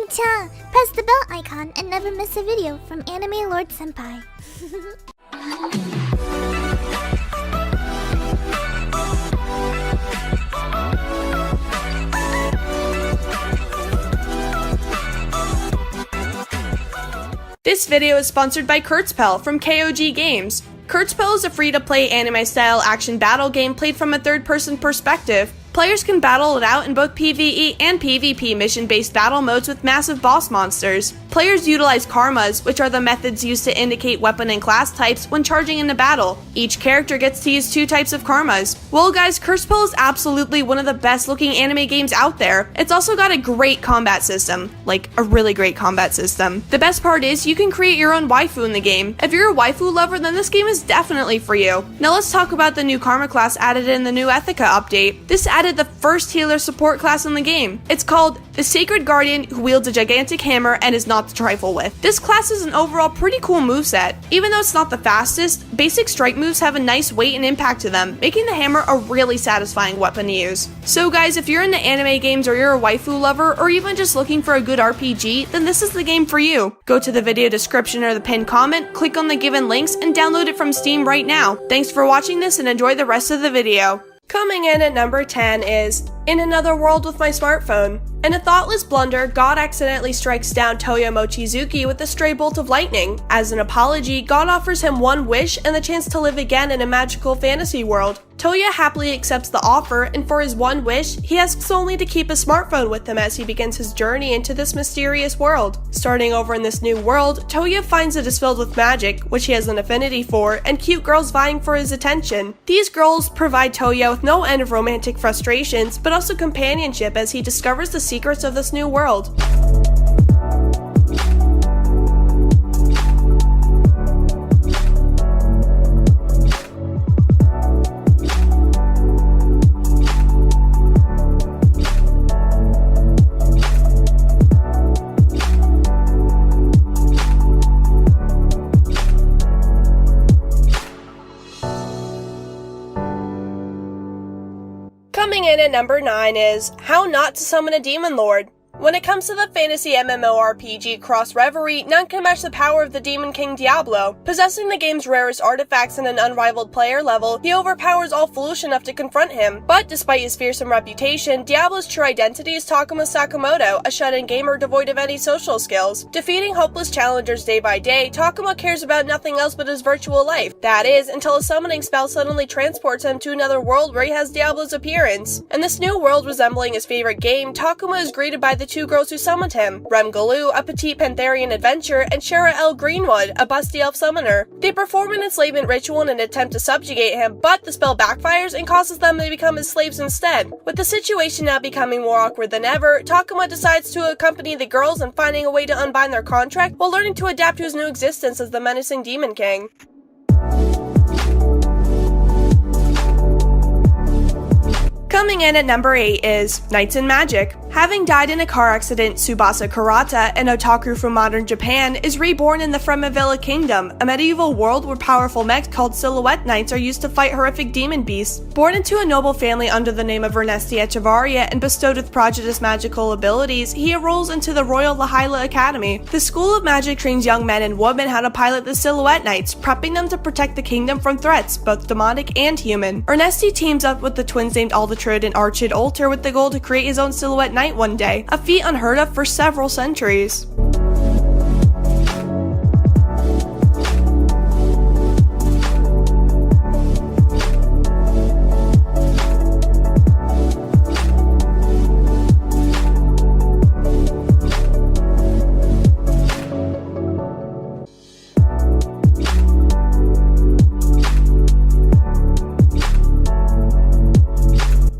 Konnichiwa! Press the bell icon and never miss a video from AnimeLord Senpai. This video is sponsored by Kurzpell from KOG Games. Kurzpell is a free-to-play anime-style action battle game played from a third-person perspective. Players can battle it out in both PvE and PvP mission-based battle modes with massive boss monsters. Players utilize karmas, which are the methods used to indicate weapon and class types when charging into battle. Each character gets to use 2 types of karmas. Well guys, Kurzpell is absolutely one of the best looking anime games out there. It's also got a great combat system. Like, a really great combat system. The best part is, you can create your own waifu in the game. If you're a waifu lover, then this game is definitely for you. Now let's talk about the new karma class added in the new Ethica update. This added the first healer support class in the game. It's called the Sacred Guardian, who wields a gigantic hammer and is not to trifle with. This class is an overall pretty cool moveset. Even though it's not the fastest, basic strike moves have a nice weight and impact to them, making the hammer a really satisfying weapon to use. So guys, if you're into anime games or you're a waifu lover, or even just looking for a good RPG, then this is the game for you. Go to the video description or the pinned comment, click on the given links, and download it from Steam right now. Thanks for watching this and enjoy the rest of the video. Coming in at number 10 is In Another World with My Smartphone. In a thoughtless blunder, God accidentally strikes down Toya Mochizuki with a stray bolt of lightning. As an apology, God offers him one wish and the chance to live again in a magical fantasy world. Toya happily accepts the offer, and for his one wish, he asks only to keep his smartphone with him as he begins his journey into this mysterious world. Starting over in this new world, Toya finds it is filled with magic, which he has an affinity for, and cute girls vying for his attention. These girls provide Toya with no end of romantic frustrations, but also companionship as he discovers the secrets of this new world. Coming in at number 9 is How Not to Summon a Demon Lord. When it comes to the fantasy MMORPG Cross Reverie, none can match the power of the Demon King Diablo. Possessing the game's rarest artifacts and an unrivaled player level, he overpowers all foolish enough to confront him. But despite his fearsome reputation, Diablo's true identity is Takuma Sakamoto, a shut-in gamer devoid of any social skills. Defeating hopeless challengers day by day, Takuma cares about nothing else but his virtual life. That is, until a summoning spell suddenly transports him to another world where he has Diablo's appearance. In this new world resembling his favorite game, Takuma is greeted by the 2 girls who summoned him, Rem Galoo, a petite Pantherian adventurer, and Shara L. Greenwood, a busty elf summoner. They perform an enslavement ritual in an attempt to subjugate him, but the spell backfires and causes them to become his slaves instead. With the situation now becoming more awkward than ever, Takuma decides to accompany the girls in finding a way to unbind their contract while learning to adapt to his new existence as the menacing Demon King. Coming in at number 8 is Knights in Magic. Having died in a car accident, Tsubasa Kurata, an otaku from modern Japan, is reborn in the Fremavilla Kingdom, a medieval world where powerful mechs called Silhouette Knights are used to fight horrific demon beasts. Born into a noble family under the name of Ernesti Echevarria and bestowed with prodigious magical abilities, he enrolls into the Royal Lahaila Academy. The School of Magic trains young men and women how to pilot the Silhouette Knights, prepping them to protect the kingdom from threats, both demonic and human. Ernesti teams up with the twins named Aldertrud and Archid Alter with the goal to create his own Silhouette Knight one day, a feat unheard of for several centuries.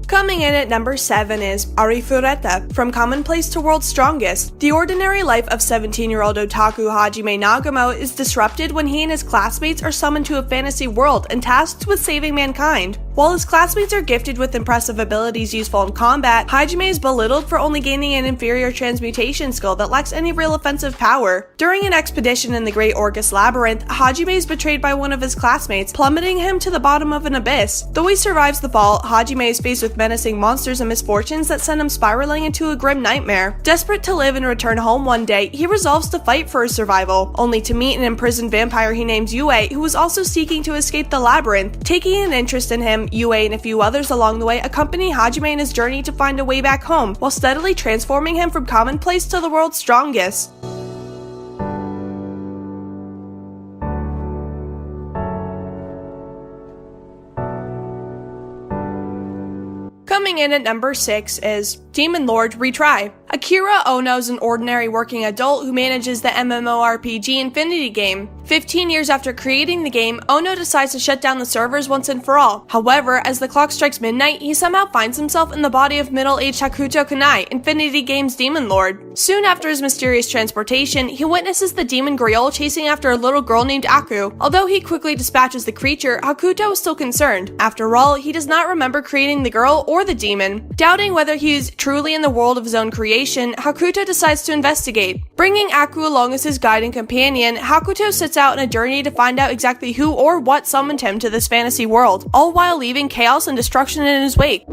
Coming in at number 7 is Arifureta, From Commonplace to World's Strongest. The ordinary life of 17-year-old otaku Hajime Nagamo is disrupted when he and his classmates are summoned to a fantasy world and tasked with saving mankind. While his classmates are gifted with impressive abilities useful in combat, Hajime is belittled for only gaining an inferior transmutation skill that lacks any real offensive power. During an expedition in the Great Orcus Labyrinth, Hajime is betrayed by one of his classmates, plummeting him to the bottom of an abyss. Though he survives the fall, Hajime is faced with menacing monsters and misfortunes that send him spiraling into a grim nightmare. Desperate to live and return home one day, he resolves to fight for his survival, only to meet an imprisoned vampire he names Yue, who was also seeking to escape the labyrinth. Taking an interest in him, Yue and a few others along the way accompany Hajime in his journey to find a way back home, while steadily transforming him from commonplace to the world's strongest. Coming in at number 6 is AnimeLord Retry. Akira Ono is an ordinary working adult who manages the MMORPG Infinity game. 15 years after creating the game, Ono decides to shut down the servers once and for all. However, as the clock strikes midnight, he somehow finds himself in the body of middle-aged Hakuto Kanai, Infinity Game's Demon Lord. Soon after his mysterious transportation, he witnesses the demon Griol chasing after a little girl named Aku. Although he quickly dispatches the creature, Hakuto is still concerned. After all, he does not remember creating the girl or the demon. Doubting whether he is truly in the world of his own creation, Hakuto decides to investigate. Bringing Aku along as his guide and companion, Hakuto sets out on a journey to find out exactly who or what summoned him to this fantasy world, all while leaving chaos and destruction in his wake.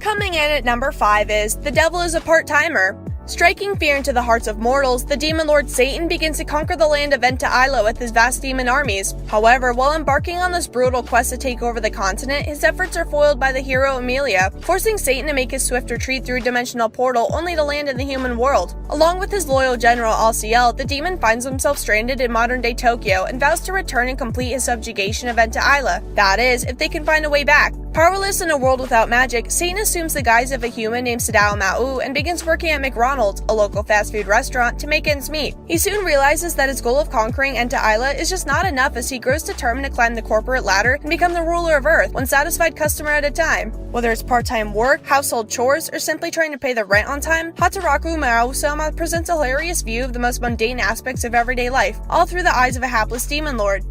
Coming in at number 5 is The Devil is a Part-Timer. Striking fear into the hearts of mortals, the demon lord Satan begins to conquer the land of Venta with his vast demon armies. However, while embarking on this brutal quest to take over the continent, his efforts are foiled by the hero Emilia, forcing Satan to make his swift retreat through a dimensional portal only to land in the human world. Along with his loyal general Alciel, the demon finds himself stranded in modern-day Tokyo and vows to return and complete his subjugation of Venta. That is, if they can find a way back. Powerless in a world without magic, Satan assumes the guise of a human named Sadao Ma'u and begins working at McDonald's, a local fast food restaurant, to make ends meet. He soon realizes that his goal of conquering Enta is just not enough as he grows determined to climb the corporate ladder and become the ruler of Earth, one satisfied customer at a time. Whether it's part-time work, household chores, or simply trying to pay the rent on time, Hataraku Mao-sama presents a hilarious view of the most mundane aspects of everyday life, all through the eyes of a hapless demon lord.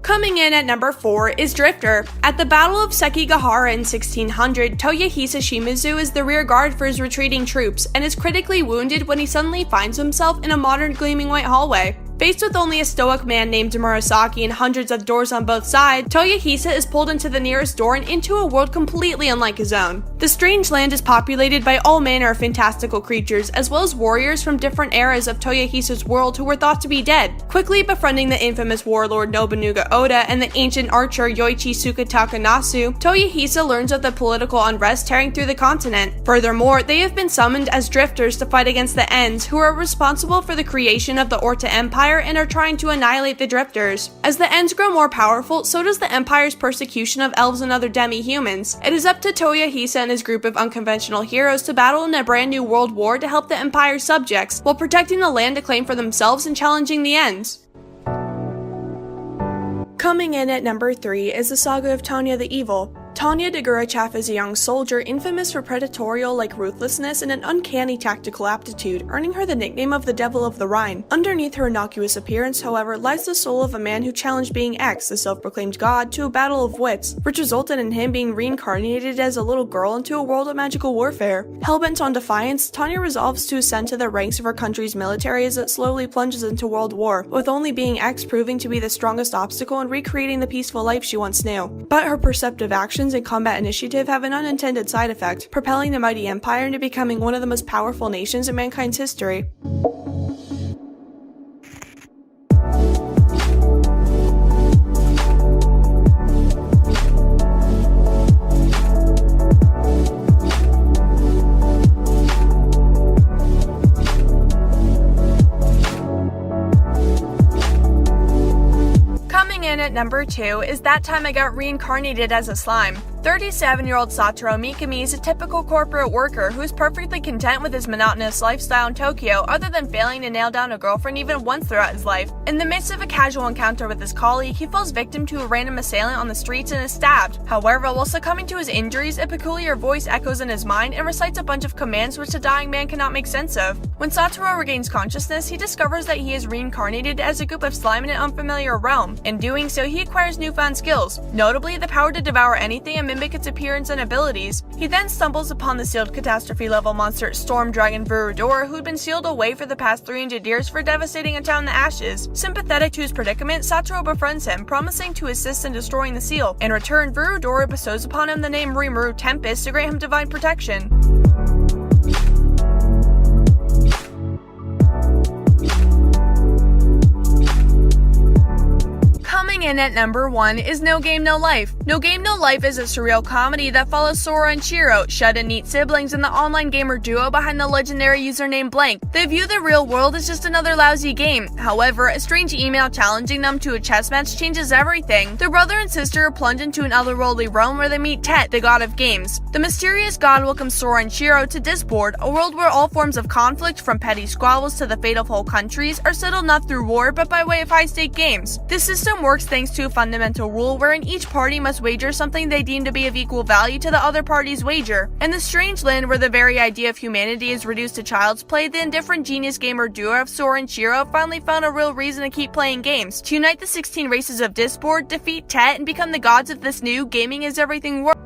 Coming in at number 4 is Drifter. At the Battle of Sekigahara in 1600, Toyohisa Shimizu is the rear guard for his retreating troops and is critically wounded when he suddenly finds himself in a modern gleaming white hallway. Faced with only a stoic man named Murasaki and hundreds of doors on both sides, Toyohisa is pulled into the nearest door and into a world completely unlike his own. The strange land is populated by all manner of fantastical creatures, as well as warriors from different eras of Toyohisa's world who were thought to be dead. Quickly befriending the infamous warlord Nobunaga Oda and the ancient archer Yoichi Suka Takanasu, Toyohisa learns of the political unrest tearing through the continent. Furthermore, they have been summoned as drifters to fight against the Ends, who are responsible for the creation of the Orta Empire and are trying to annihilate the drifters. As the Ends grow more powerful, so does the Empire's persecution of elves and other demi-humans. It is up to Toyohisa and his group of unconventional heroes to battle in a brand new world war to help the Empire's subjects, while protecting the land to claim for themselves and challenging the Ends. Coming in at number 3 is the saga of Tanya the Evil. Tanya de Gurachav is a young soldier infamous for predatorial-like ruthlessness and an uncanny tactical aptitude, earning her the nickname of the Devil of the Rhine. Underneath her innocuous appearance, however, lies the soul of a man who challenged being X, the self-proclaimed god, to a battle of wits, which resulted in him being reincarnated as a little girl into a world of magical warfare. Hellbent on defiance, Tanya resolves to ascend to the ranks of her country's military as it slowly plunges into world war, with only being X proving to be the strongest obstacle in recreating the peaceful life she once knew. But her perceptive actions and combat initiative have an unintended side effect, propelling the mighty empire into becoming one of the most powerful nations in mankind's history. Coming in at number 2 is That Time I Got Reincarnated as a Slime. 37-year-old Satoru Mikami is a typical corporate worker who is perfectly content with his monotonous lifestyle in Tokyo other than failing to nail down a girlfriend even once throughout his life. In the midst of a casual encounter with his colleague, he falls victim to a random assailant on the streets and is stabbed. However, while succumbing to his injuries, a peculiar voice echoes in his mind and recites a bunch of commands which the dying man cannot make sense of. When Satoru regains consciousness, he discovers that he is reincarnated as a group of slime in an unfamiliar realm. In doing so, he acquires newfound skills, notably the power to devour anything and mimic its appearance and abilities. He then stumbles upon the sealed catastrophe-level monster Storm Dragon Virudor, who had been sealed away for the past 300 years for devastating a town in the ashes. Sympathetic to his predicament, Satoru befriends him, promising to assist in destroying the seal. In return, Virudor bestows upon him the name Rimuru Tempest to grant him divine protection. Coming in at number 1 is No Game No Life. No Game No Life is a surreal comedy that follows Sora and Shiro, shut-in neat siblings and the online gamer duo behind the legendary username Blank. They view the real world as just another lousy game. However, a strange email challenging them to a chess match changes everything. Their brother and sister are plunged into an otherworldly realm where they meet Tet, the god of games. The mysterious god welcomes Sora and Shiro to Discord, a world where all forms of conflict, from petty squabbles to the fate of whole countries, are settled not through war but by way of high-stake games. This system works thanks to a fundamental rule wherein each party must wager something they deem to be of equal value to the other party's wager. In the strange land where the very idea of humanity is reduced to child's play, the indifferent genius gamer duo of Sora and Shiro finally found a real reason to keep playing games. To unite the 16 races of Discord, defeat Tet, and become the gods of this new gaming is everything world.